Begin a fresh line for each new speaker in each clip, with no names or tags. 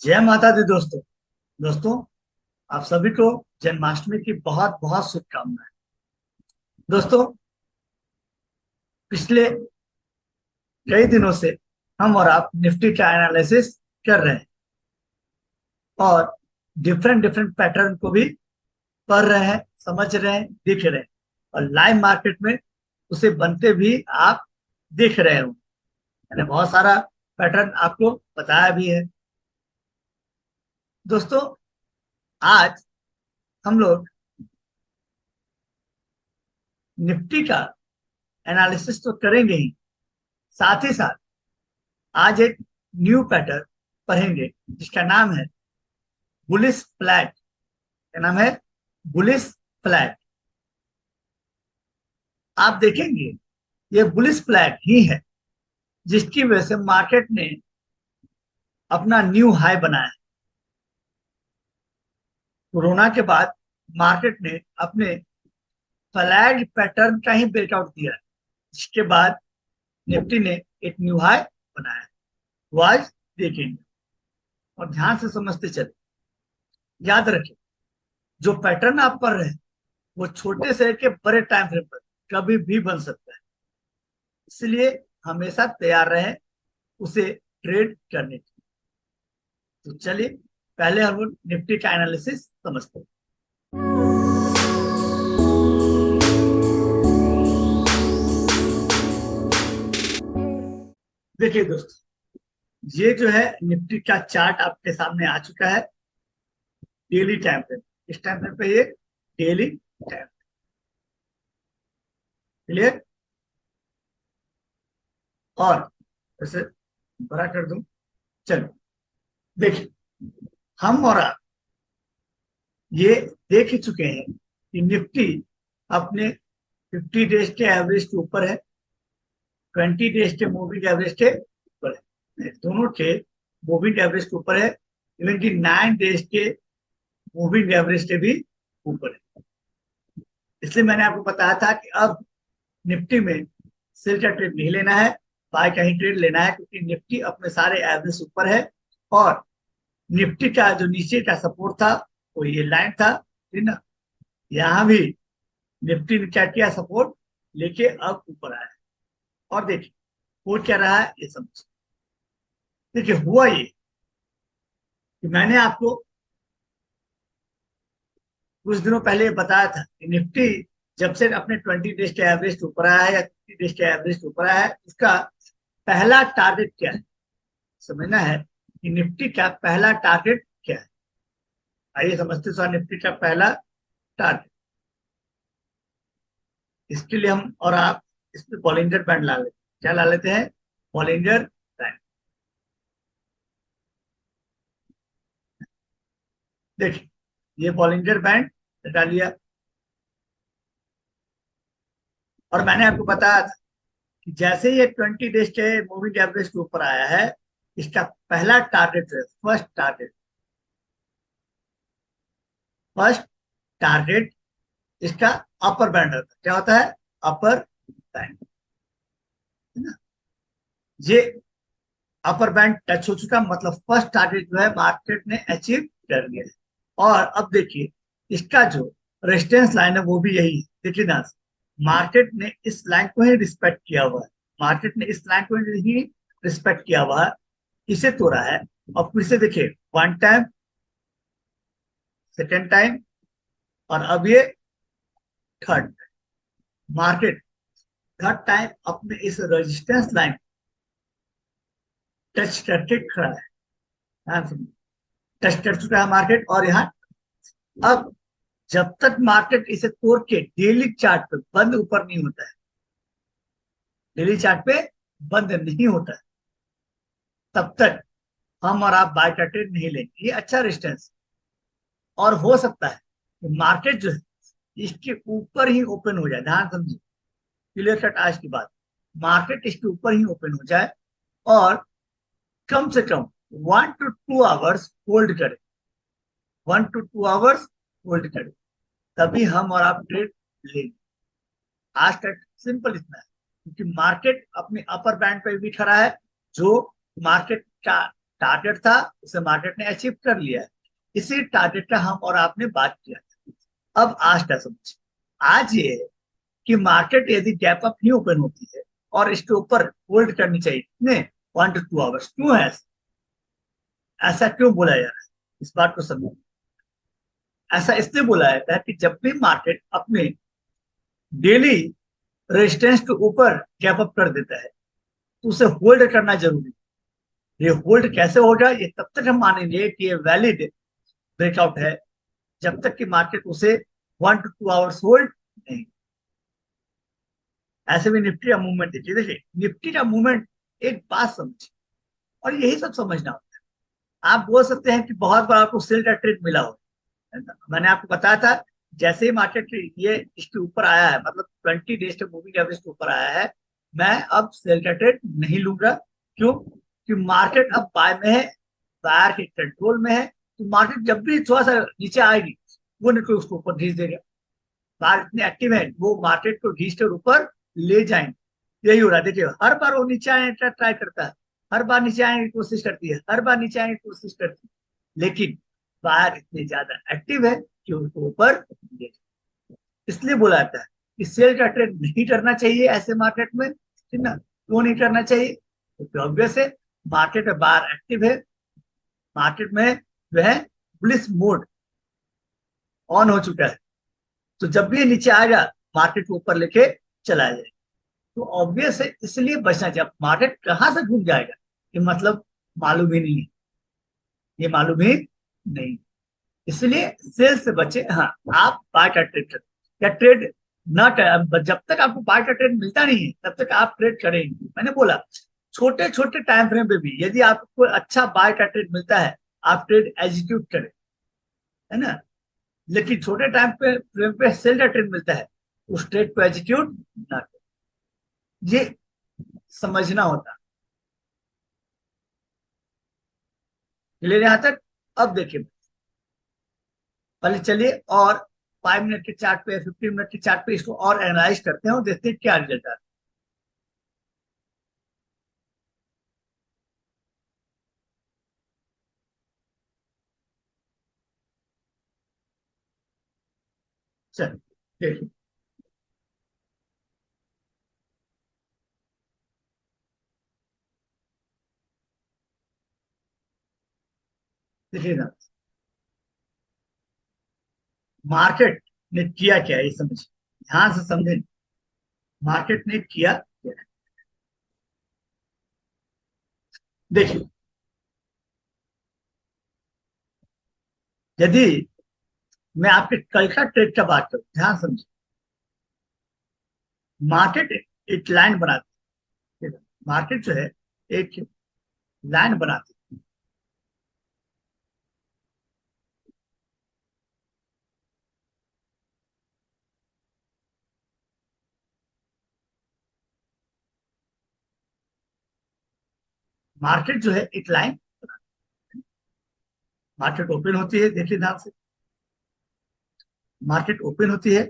जय माता दी दोस्तों। दोस्तों, आप सभी को जन्माष्टमी की बहुत बहुत शुभकामनाएं। दोस्तों, पिछले कई दिनों से हम और आप निफ्टी का एनालिसिस कर रहे हैं और डिफरेंट डिफरेंट पैटर्न को भी पढ़ रहे हैं, समझ रहे हैं, दिख रहे हैं और लाइव मार्केट में उसे बनते भी आप दिख रहे हो। मैंने बहुत सारा पैटर्न आपको बताया भी है। दोस्तों, आज हम लोग निफ्टी का एनालिसिस तो करेंगे ही, साथ ही साथ आज एक न्यू पैटर्न पढ़ेंगे जिसका नाम है बुलिश फ्लैट। क्या नाम है? Bullish flat. आप देखेंगे ये बुलिश फ्लैट ही है जिसकी वजह से मार्केट ने अपना न्यू हाई बनाया। कोरोना के बाद मार्केट ने अपने फ्लैट पैटर्न का ही ब्रेकआउट दिया, जिसके बाद निफ्टी ने एक न्यू हाई बनाया। वो आज देखेंगे और ध्यान से समझते चले। याद रखें, जो पैटर्न आप पढ़ रहे हैं वो छोटे से लेके बड़े टाइम फ्रेम पर कभी भी बन सकता है, इसलिए हमेशा तैयार रहें उसे ट्रेड करने की। तो चलिए पहले हम लोग निफ्टी का एनालिसिस समझते हैं। देखिए दोस्तों, ये जो है निफ्टी का चार्ट आपके सामने आ चुका है। डेली टाइम फ्रेम, इस टाइम फ्रेम पे ये डेली टाइम। क्लियर? और ऐसे बड़ा कर दूं। चलो देखिए, हम और आप ये देख ही चुके हैं कि निफ्टी अपने 50 डेज के एवरेज के ऊपर है, 20 डेज के मूविंग एवरेज के ऊपर है, दोनों के मूविंग एवरेज के ऊपर है। इवन कि 9 डेज के मूविंग एवरेज के भी ऊपर है। इसलिए मैंने आपको बताया था कि अब निफ्टी में सेल का ट्रेड नहीं लेना है, बाय का ही ट्रेड लेना है, क्योंकि निफ्टी अपने सारे एवरेज ऊपर है। और निफ्टी का जो नीचे का सपोर्ट था वो ये लाइन था, ठीक ना। यहाँ भी निफ्टी ने क्या किया, सपोर्ट लेके अब ऊपर आया है। और देखिए वो क्या रहा है ये समझ। देखिए हुआ ये कि मैंने आपको कुछ दिनों पहले बताया था कि निफ्टी जब से अपने 20 डेज के एवरेज के ऊपर आया है या 50 डेज के एवरेज के ऊपर आया है, उसका पहला टारगेट क्या है समझना है कि निफ्टी का पहला टारगेट क्या है। आइए समझते हैं निफ्टी का पहला टारगेट। इसके लिए हम और आप इस पे बॉलिंजर बैंड ला लेते हैं। क्या ला लेते हैं? Bollinger band. देखिए ये बॉलिंजर बैंड हटा लिया। और मैंने आपको बताया था कि जैसे ये 20 डेज के मूविंग एवरेज के ऊपर आया है, इसका पहला टारगेट है, फर्स्ट टारगेट इसका अपर बैंड होता है। क्या होता है? अपर बैंड, है ना। ये अपर बैंड टच हो चुका, मतलब फर्स्ट टारगेट जो है मार्केट ने अचीव कर लिया है। और अब देखिए इसका जो रेजिस्टेंस लाइन है वो भी यही है। देखिए ना, मार्केट ने इस लाइन को ही रिस्पेक्ट किया हुआ है, मार्केट ने इस लाइन को ही रिस्पेक्ट किया हुआ है, इसे तोड़ा है। और फिर से देखिए, वन टाइम, सेकेंड टाइम, और अब ये थर्ड। मार्केट थर्ड टाइम अपने इस रेजिस्टेंस लाइन टच करके खड़ा है। ध्यान सुनिए, टच कर चुका है मार्केट। और यहाँ अब जब तक मार्केट इसे तोड़ के डेली चार्ट पे बंद ऊपर नहीं होता है, डेली चार्ट पे बंद नहीं होता है, तब तक हम और आप बाय का ट्रेड नहीं लेंगे। ये अच्छा रेजिस्टेंस। और हो सकता है कि मार्केट जो है इसके ऊपर ही ओपन हो जाए। ध्यान समझिए, क्लियर कट आज की बात। मार्केट इसके ऊपर ही ओपन हो जाए और कम से कम 1 to 2 आवर्स होल्ड करे, 1 to 2 आवर्स होल्ड करे, तभी हम और आप ट्रेड लेंगे। आज तक सिंपल इतना है, क्योंकि मार्केट अपने अपर बैंड पे भी खड़ा है, जो मार्केट का टारगेट था, उसे मार्केट ने अचीव कर लिया है। इसी टारगेट का हम और आपने बात किया। अब आज का समझ, आज ये है कि मार्केट यदि गैप अप नहीं ओपन होती है और इसके ऊपर होल्ड करनी चाहिए कितने 1 to 2 आवर्स, क्यों है ऐसा? ऐसा क्यों बोला जा रहा है, इस बात को समझो। ऐसा इसलिए बोला जाता है कि जब भी मार्केट अपने डेली रेजिस्टेंस के ऊपर गैप अप कर देता है तो उसे होल्ड करना जरूरी है। ये होल्ड कैसे होगा, ये तब तक हम मानेंगे कि ये वैलिड ब्रेकआउट है जब तक कि मार्केट उसे 1 to 2 आवर्स होल्ड नहीं। ऐसे भी निफ्टी का मूवमेंट देखिए, देखिए निफ्टी का मूवमेंट, एक बात समझिए और यही सब समझना होता है। आप बोल सकते हैं कि बहुत बार आपको सेल का ट्रेड मिला हो, है ना? मैंने आपको बताया था जैसे ही मार्केट ये इसके ऊपर आया है, मतलब 20 डेज के मूविंग एवरेज के ऊपर आया है, मैं अब सेल का ट्रेड नहीं लूंगा। क्यों? कि मार्केट अब बाय में है, बायर के कंट्रोल में है। तो मार्केट जब भी थोड़ा सा नीचे आएगी वो निकल उसको ऊपर खींच देगा। बाहर इतने एक्टिव है, वो मार्केट को खींच कर ऊपर ले जाएंगे। यही हो रहा है, देखिए हर बार वो नीचे आने का ट्राई करता है, हर बार नीचे आने की कोशिश करती है, हर बार नीचे आने की कोशिश करती है, लेकिन बाहर इतनी ज्यादा एक्टिव है कि उनको ऊपर ले जाए। इसलिए बोला जाता है कि सेल का ट्रेड नहीं करना चाहिए ऐसे मार्केट में, ठीक ना? क्यों नहीं करना चाहिए? क्योंकि ऑब्वियस है, मार्केट में बाहर एक्टिव है, मार्केट में जो है बुलिश मोड ऑन हो चुका है। तो जब भी ये नीचे आएगा मार्केट को ऊपर लेके चला जाएगा। तो ऑब्वियस है, इसलिए बचना चाहिए। मार्केट कहाँ से घूम जाएगा ये मतलब मालूम ही नहीं है, ये मालूम ही नहीं। इसलिए सेल से बचे। हाँ, आप बाय का ट्रेड करें या ट्रेड ना करें, जब तक आपको बाय का ट्रेड मिलता नहीं है तब तक आप ट्रेड करेंगे। मैंने बोला छोटे छोटे टाइम फ्रेम पे भी यदि आपको अच्छा बाय का ट्रेड मिलता है आप ट्रेड एग्जीक्यूट करें, है ना? लेकिन छोटे टाइम पे फ्रेम पे सेल का ट्रेड मिलता है, उस ट्रेड को एग्जीक्यूट ना करें। ये समझना होता। क्लियर यहां तक? अब देखिए, पहले चलिए और 5 मिनट के चार्ट पे 15 मिनट के चार्ट पे इसको और एनालाइज करते हैं और देखते हैं क्या रिजल्ट आता है। चलिए देखिए, देखिए ना, मार्केट ने किया क्या है ये समझिए, ध्यान से समझें। मार्केट ने किया क्या है, देखिए। यदि मैं आपके कल का ट्रेड का बात करूं, ध्यान समझिए। मार्केट एक लाइन बनाती है, मार्केट जो है एक लाइन बनाती है। मार्केट जो है एक लाइन, मार्केट ओपन होती है, देखिए ध्यान से, मार्केट ओपन होती है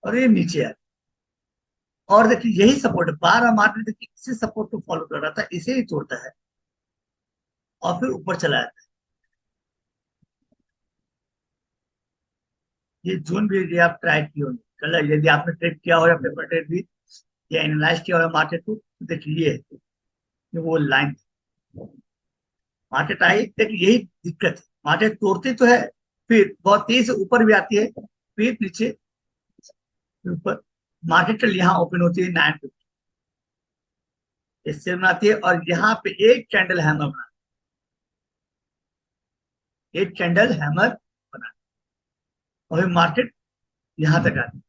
और ये नीचे आती है। और देखिए यही सपोर्ट, बार मार्केट देखिए इसी सपोर्ट को फॉलो कर रहा था, इसे ही तोड़ता है और फिर ऊपर चला जाता है। ये जोन भी यदि आप ट्राई किए होंगे कल, यदि आपने ट्रेड किया हो या पेपर ट्रेड भी या एनालाइज किया हो मार्केट को, तो देखिए ये वो लाइन, मार्केट आई, देखिए यही दिक्कत है। मार्केट तोड़ती तो है, फिर बहुत तेज से ऊपर भी आती है, फिर नीचे, फिर ऊपर। मार्केट कल यहाँ ओपन होती है 950, इससे बनाती है और यहाँ पे एक कैंडल हैमर बना, एक कैंडल हैमर बना, और फिर मार्केट यहाँ तक आती है।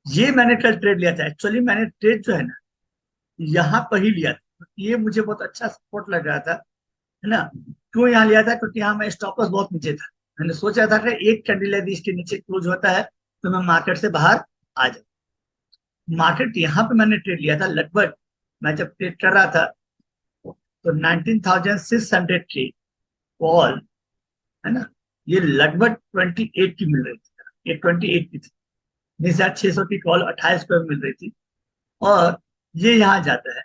ये मैंने कल ट्रेड लिया था, एक्चुअली मैंने ट्रेड जो है ना यहाँ पर ही लिया था। ये मुझे बहुत अच्छा सपोर्ट लग रहा था, है ना? क्यों यहाँ लिया था? क्योंकि यहाँ मैं स्टॉप लॉस बहुत नीचे था। मैंने सोचा था कि एक कैंडल यदि इसके नीचे क्लोज होता है तो मैं मार्केट से बाहर आ जाऊँ। मार्केट यहाँ पे मैंने ट्रेड लिया था लगभग, मैं जब ट्रेड कर रहा था तो 19,600 की कॉल, है ना? ये लगभग 28 की मिल रही थी, ये 28 की थी। 6,600 की कॉल 28 को मिल रही थी। और ये यहाँ जाता है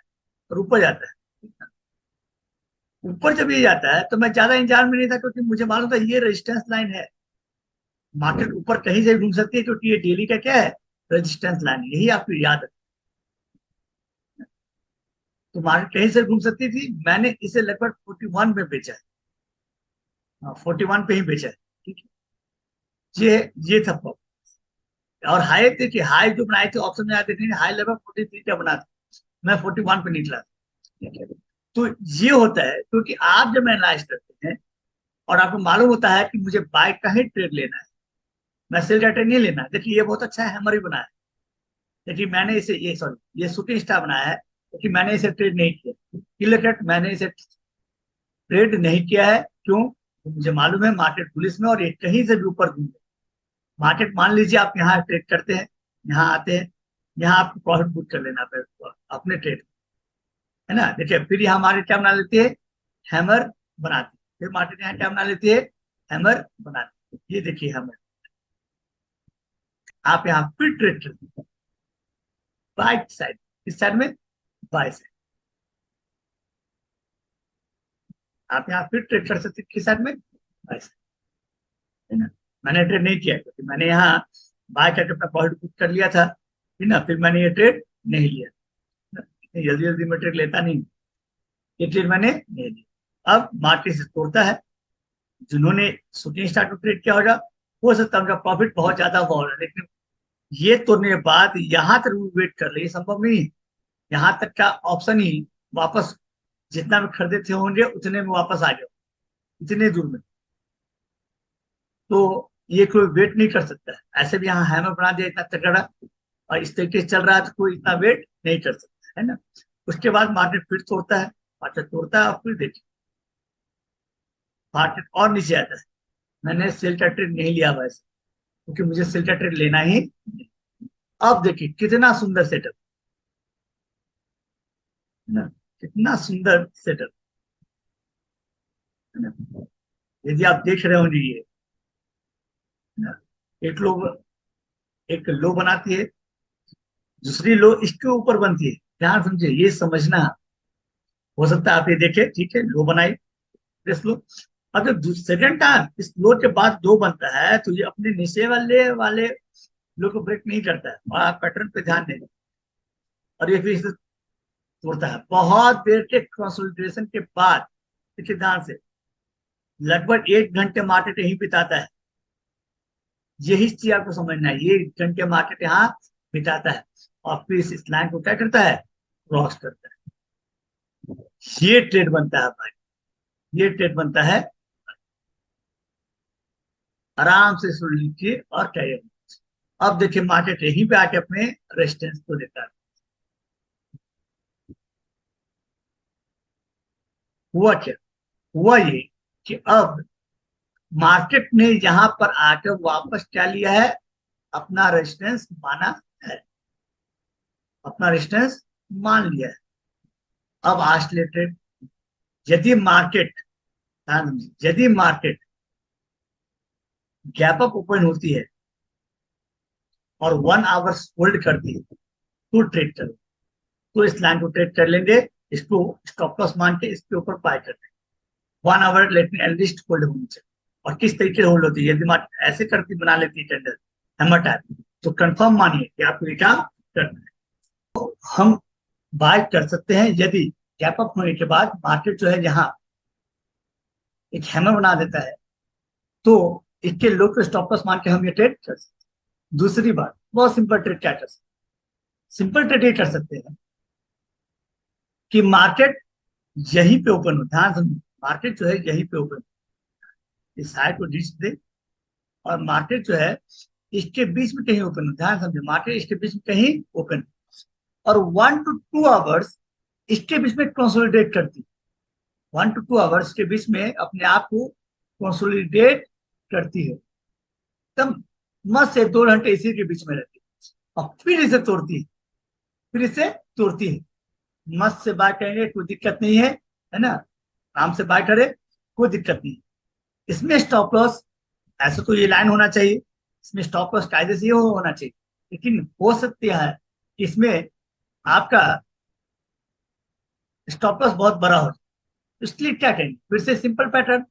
और ऊपर जाता है। ऊपर जब ये जाता है तो मैं ज्यादा इंतजार में नहीं था, क्योंकि मुझे मालूम था ये रेजिस्टेंस लाइन है। मार्केट ऊपर कहीं से भी घूम सकती है, क्योंकि ये डेली का क्या है, रेजिस्टेंस लाइन, यही आपको याद है। तो मार्केट कहीं से घूम सकती थी, मैंने इसे लगभग 41 में बेचा है। हाँ, 41 पे ही बेचा है। ठीक है, ये था प्रॉब्लम। और हाई देखिए, हाई जो बनाए थे ऑप्शन में आते थे, हाई लगभग 43 का बना था, मैं 41 पे निकला था। ठीक है, तो ये होता है, क्योंकि आप जब एनालाइज करते हैं और आपको मालूम होता है कि मुझे बाय का ही ट्रेड लेना है, मैं सेल का ट्रेड नहीं लेना है। देखिए, ये बहुत अच्छा हैमर ही बनाया है। देखिए, मैंने इसे ये सॉरी ये शूटिंग स्टार बनाया है, क्योंकि मैंने इसे ट्रेड नहीं किया। क्लियर कट, मैंने इसे ट्रेड नहीं किया है। क्यों? तो मुझे मालूम है मार्केट पुलिस में, और ये कहीं से भी ऊपर घूम, मार्केट मान लीजिए आप यहाँ ट्रेड करते हैं, यहाँ आते हैं, यहाँ आपको प्रॉफिट बुक कर लेना पड़ेगा अपने ट्रेड, है ना। देखिए, फिर यहाँ मार्केट क्या बना लेती है, हैमर बनाती है। फिर मार्केट यहाँ क्या बना लेती है, हैमर बनाती है। ये देखिए हैमर, आप यहाँ फिर ट्रेड करते हैं बाय साइड, इस साइड में बाय साइड, आप यहाँ फिर ट्रेड कर सकते हैं किस साइड में, बाय साइड, है ना। मैंने ट्रेड नहीं किया, क्योंकि मैंने यहाँ बाय करके अपना प्रॉफिट बुक कर लिया था, है ना। फिर मैंने ये ट्रेड नहीं लिया, जल्दी जल्दी में ट्रेड लेता नहीं, ये ट्रेड मैंने नहीं लिया। अब मार्केट से तोड़ता है, जिन्होंने शूटिंग स्टार को ट्रेड किया होगा, हो सकता है उनका प्रॉफिट बहुत ज्यादा हुआ होगा, लेकिन ये तोड़ने के बाद यहाँ तक वेट कर ले, ये संभव नहीं है। यहाँ तक का ऑप्शन ही वापस, जितना में खरीदे थे होंगे उतने में वापस आ जाओ, इतने दूर में। तो ये कोई वेट नहीं कर सकता है। ऐसे भी यहाँ हैमर बना दिया इतना तगड़ा, और इस तरीके से चल रहा है, तो कोई इतना वेट नहीं कर सकता, है ना। उसके बाद मार्केट फिर तोड़ता है, मार्केट तोड़ता है, और फिर देखिए मार्केट और नीचे आता है। मैंने सेल का ट्रेड नहीं लिया वैसे, क्योंकि मुझे सेल का ट्रेड लेना ही नहीं। अब देखिए कितना सुंदर सेटअप, है ना, कितना सुंदर सेटअप, है ना। यदि आप देख रहे होंगे ये, है ना, एक लोग एक लो बनाती है, दूसरी लो इसके ऊपर बनती है। ध्यान समझिए, ये समझना। हो सकता है आप ये देखें, ठीक है, लो बनाई, प्रेस लो। अब जब सेकंड टाइम इस लो के बाद दो बनता है, तो ये अपने नीचे वाले वाले लो को ब्रेक नहीं करता है, और आप पैटर्न पे ध्यान दें, और ये फिर इसे तोड़ता है बहुत देर के कंसोलिडेशन के बाद। देखिए ध्यान से, लगभग 1 घंटे मार्केट यही बिताता है। यही चीज आपको समझना है, ये 1 घंटे मार्केट यहाँ बिताता है, और फिर इस लाइन को क्या करता है, क्रॉस करता है। ये ट्रेड बनता है भाई, ये ट्रेड बनता है। आराम से सुन लीजिए और कहिए। अब देखिए मार्केट यहीं पे आके अपने रेजिस्टेंस को देता है। हुआ क्या, हुआ ये कि अब मार्केट ने यहां पर आकर वापस क्या लिया है, अपना रेजिस्टेंस माना है, अपना रेजिस्टेंस मान लिया है। अब आस्लेटेड, यदि मार्केट, यदि मार्केट गैप अप ओपन होती है और 1 आवर्स होल्ड करती है, तो ट्रेड करो, तो इस लाइन को ट्रेड कर लेंगे, इसको स्टॉप लॉस मान के इसके ऊपर बाय कर देंगे। 1 आवर लेकिन एटलीस्ट होल्ड होनी चाहिए। और किस तरीके से होल्ड होती है, यदि मार्केट ऐसे करके बना लेती है कैंडल, हैमर टाइप, तो कंफर्म मानिए कि आपको ये काम करना है। हम बाय कर सकते हैं, यदि गैप अप होने के बाद मार्केट जो है यहाँ एक हैमर बना देता है, तो इसके लो को स्टॉप लॉस मान के हम ये ट्रेड कर सकते हैं। दूसरी बात, बहुत सिंपल ट्रेड क्या कर सकते हैं, सिंपल ट्रेड ये कर सकते हैं कि मार्केट यहीं पे ओपन हो, ध्यान समझिए, मार्केट जो है यहीं पे ओपन, इस हाई को रीच दे, और मार्केट जो है इसके बीच में कहीं ओपन हो, ध्यान समझिए, मार्केट इसके बीच में कहीं ओपन, और 1 to 2 आवर्स इसके बीच में कंसोलिडेट करती है। 1 to 2 आवर्स के बीच में अपने आप को कंसोलिडेट करती है, एकदम मस्त से 2 घंटे इसी के बीच में रहती है, और फिर इसे तोड़ती है, फिर इसे तोड़ती है। मस्त से बाय करेंगे, कोई दिक्कत नहीं है ना, आराम से बाय करे, कोई दिक्कत नहीं। इसमें स्टॉप लॉस, ऐसे तो ये लाइन होना चाहिए, इसमें स्टॉप लॉस कायदे से ये होना चाहिए, लेकिन हो सकती है कि इसमें आपका स्टॉप लॉस बहुत बड़ा हो, इसलिए क्या करेंगे, फिर से सिंपल पैटर्न,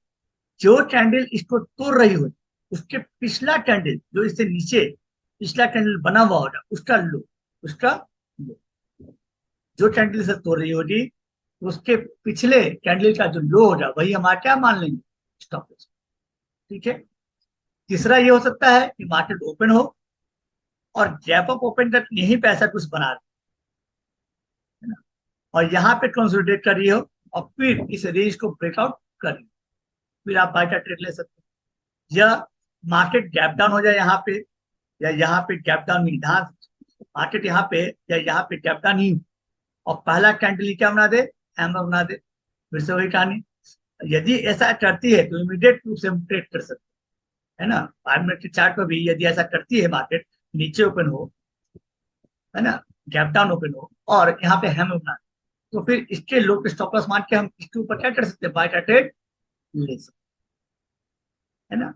जो कैंडल इसको तोड़ रही हो उसके पिछला कैंडल जो इससे नीचे पिछला कैंडल बना हुआ होगा उसका लो, उसका लो, जो कैंडल इसे तोड़ रही होगी उसके पिछले कैंडल का जो लो होगा वही हमारा क्या मान लेंगे, स्टॉप लॉस। ठीक है। तीसरा ये हो सकता है कि मार्केट ओपन हो और गैप अप ओपन तक यहीं पे ऐसा कुछ बना रहे, है ना, और यहाँ पे कंसोलिडेट कर रही हो और फिर इस रेंज को ब्रेकआउट कर रही हो, फिर आप बाय का ट्रेड ले सकते हो। या मार्केट गैप डाउन हो जाए यहाँ पे, या यहाँ पे गैप डाउन नहीं, मार्केट यहाँ पे या यहाँ पे गैप डाउन नहीं और पहला कैंडल क्या बना दे, हैमर बना दे, फिर से वही कहानी। यदि ऐसा करती है तो इमीडिएट रूप से हम ट्रेड कर सकते हैं, है ना। 5 मिनट के चार्ट पर भी यदि ऐसा करती है मार्केट, नीचे ओपन हो, है ना, गैप डाउन ओपन हो और यहाँ पे हैमर बना, तो फिर इसके लो के स्टॉप लॉस मान के हम इसके ऊपर क्या कर सकते हैं, बाय का ट्रेड ले सकते हैं, है ना।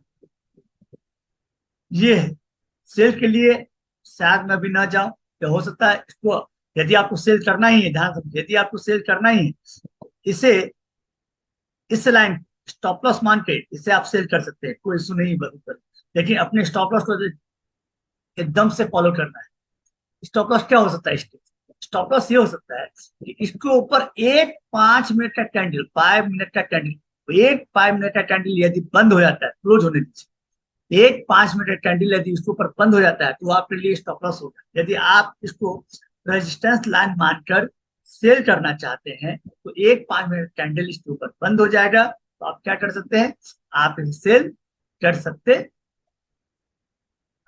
ये है सेल के लिए, शायद मैं भी ना जाऊं, तो हो सकता है इसको, यदि आपको सेल करना ही है, ध्यान समझिए, यदि आपको सेल करना ही है इसे, इस लाइन स्टॉप लॉस मान के इसे आप सेल कर सकते हैं, कोई इशू नहीं बदल, लेकिन अपने स्टॉप लॉस को एकदम से फॉलो करना है। स्टॉप लॉस क्या हो सकता है इसके, स्टॉप लॉस ये हो सकता है कि इसके ऊपर एक 5 मिनट का कैंडल, 5 मिनट का कैंडल, एक 5 मिनट का कैंडल यदि बंद हो जाता है क्लोज होने दीजिए, एक 5 मिनट कैंडल यदि इसके ऊपर बंद हो जाता है तो आपके लिए स्टॉप लॉस होगा। यदि आप इसको रेजिस्टेंस लाइन मानकर सेल करना चाहते हैं तो एक 5 मिनट कैंडल इसके ऊपर बंद हो जाएगा, तो आप क्या कर सकते हैं, आप इसे सेल कर सकते,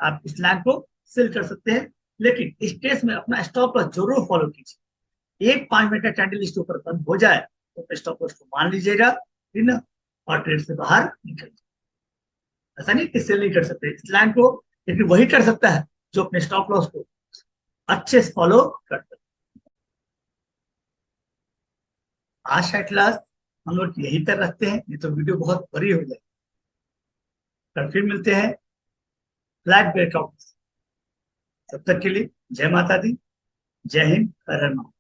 आप इस लाइन को सेल कर सकते हैं। लेकिन इस केस में अपना स्टॉप लॉस जरूर फॉलो कीजिए, एक 5 मिनट का कैंडल इसके ऊपर बंद हो जाए तो स्टॉप लॉस को मान लीजिएगा, ठीक ना, और ट्रेड से बाहर निकल, ऐसा नहीं कि सेल नहीं कर सकते इस लाइन को, लेकिन वही कर सकता है जो अपने स्टॉप लॉस को अच्छे से फॉलो करता है। आज का क्लास हम लोग यही तक रखते हैं, ये तो वीडियो बहुत बड़ी हो जाए। कल फिर मिलते हैं फ्लैट ब्रेकआउट। तब तक के लिए जय माता दी, जय हिंद, हर हर महादेव।